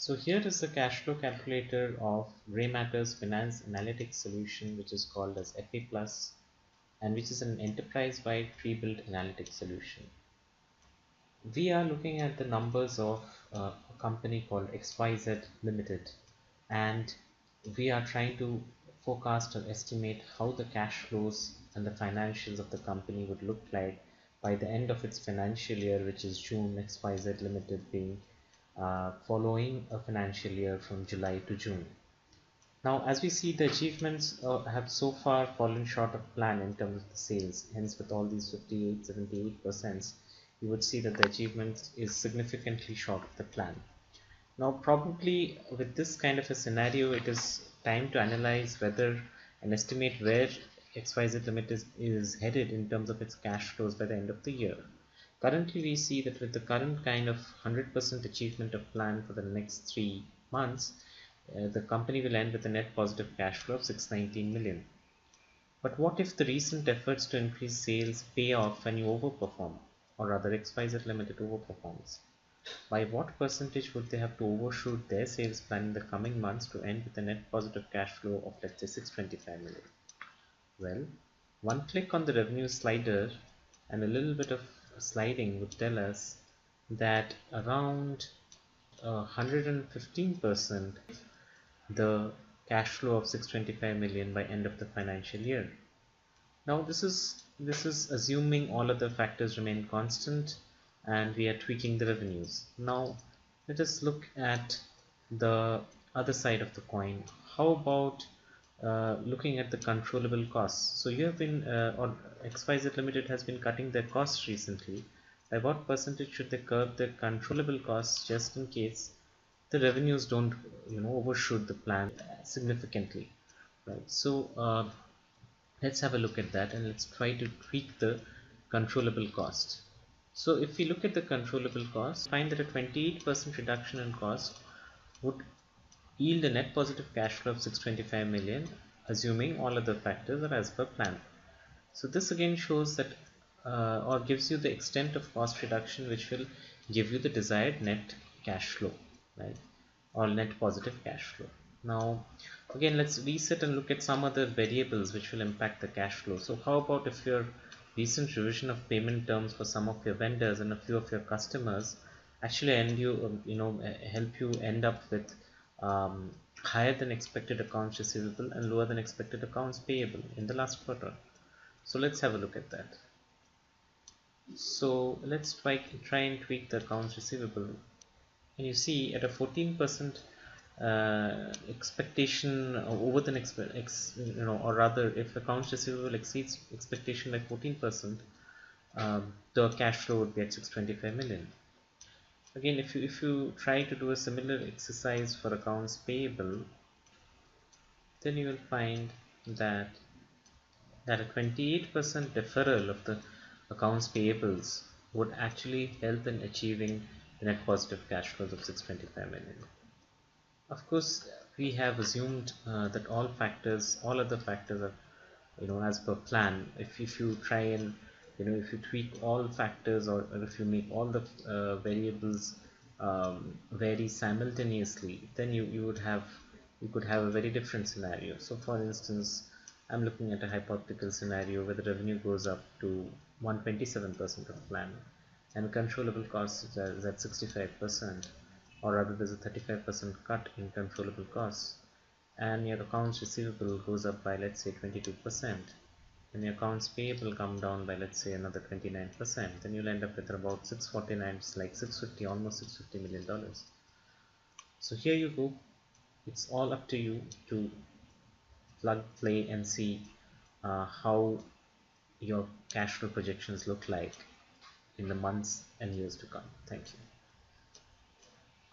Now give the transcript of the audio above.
So here is the cash flow calculator of GrayMatter's Finance Analytics solution, which is called as FA Plus, and which is an enterprise-wide pre-built analytics solution. We are looking at the numbers of a company called XYZ Limited, and we are trying to forecast or estimate how the cash flows and the financials of the company would look like by the end of its financial year, which is June. XYZ Limited being following a financial year from July to June. Now, as we see, the achievements have so far fallen short of plan in terms of the sales. Hence, with all these 58, 78%, you would see that the achievement is significantly short of the plan. Now, probably with this kind of a scenario, it is time to analyze whether and estimate where XYZ Limited is headed in terms of its cash flows by the end of the year. Currently, we see that with the current kind of 100% achievement of plan for the next 3 months, the company will end with a net positive cash flow of 619 million. But what if the recent efforts to increase sales pay off and you overperform, or rather XYZ Limited overperforms? By what percentage would they have to overshoot their sales plan in the coming months to end with a net positive cash flow of, let's say, 625 million? Well, one click on the revenue slider and a little bit of sliding would tell us that around 115% the cash flow of 625 million by end of the financial year. Now this is assuming all other factors remain constant and we are tweaking the revenues. Now let us look at the other side of the coin. How about looking at the controllable costs? So you have been or XYZ Limited has been cutting their costs recently. By what percentage should they curb their controllable costs just in case the revenues don't overshoot the plan significantly, right? So let's have a look at that and let's try to tweak the controllable cost. So if we look at the controllable cost, find that a 28% reduction in cost would yield a net positive cash flow of 625 million, assuming all other factors are as per plan. So this again shows that or gives you the extent of cost reduction which will give you the desired net cash flow, right, or net positive cash flow. Now again, let's reset and look at some other variables which will impact the cash flow. So how about if your recent revision of payment terms for some of your vendors and a few of your customers actually help you end up with higher than expected accounts receivable and lower than expected accounts payable in the last quarter. So let's have a look at that. So let's try and tweak the accounts receivable, and you see at a 14% expectation over than or rather if accounts receivable exceeds expectation by 14%, the cash flow would be at 625 million. Again, if you try to do a similar exercise for accounts payable, then you will find that a 28% deferral of the accounts payables would actually help in achieving the net positive cash flows of 625 million. Of course, we have assumed that all other factors are, as per plan. If you try and, if you tweak all factors, or if you make all the variables vary simultaneously, then you could have a very different scenario. So for instance, I'm looking at a hypothetical scenario where the revenue goes up to 127% of plan and controllable costs is at 65%, or rather there's a 35% cut in controllable costs, and your accounts receivable goes up by, let's say, 22%, and your accounts payable come down by, let's say, another 29%, then you'll end up with about 649, it's like 650, almost $650 million. So here you go. It's all up to you to plug, play, and see how your cash flow projections look like in the months and years to come. Thank you.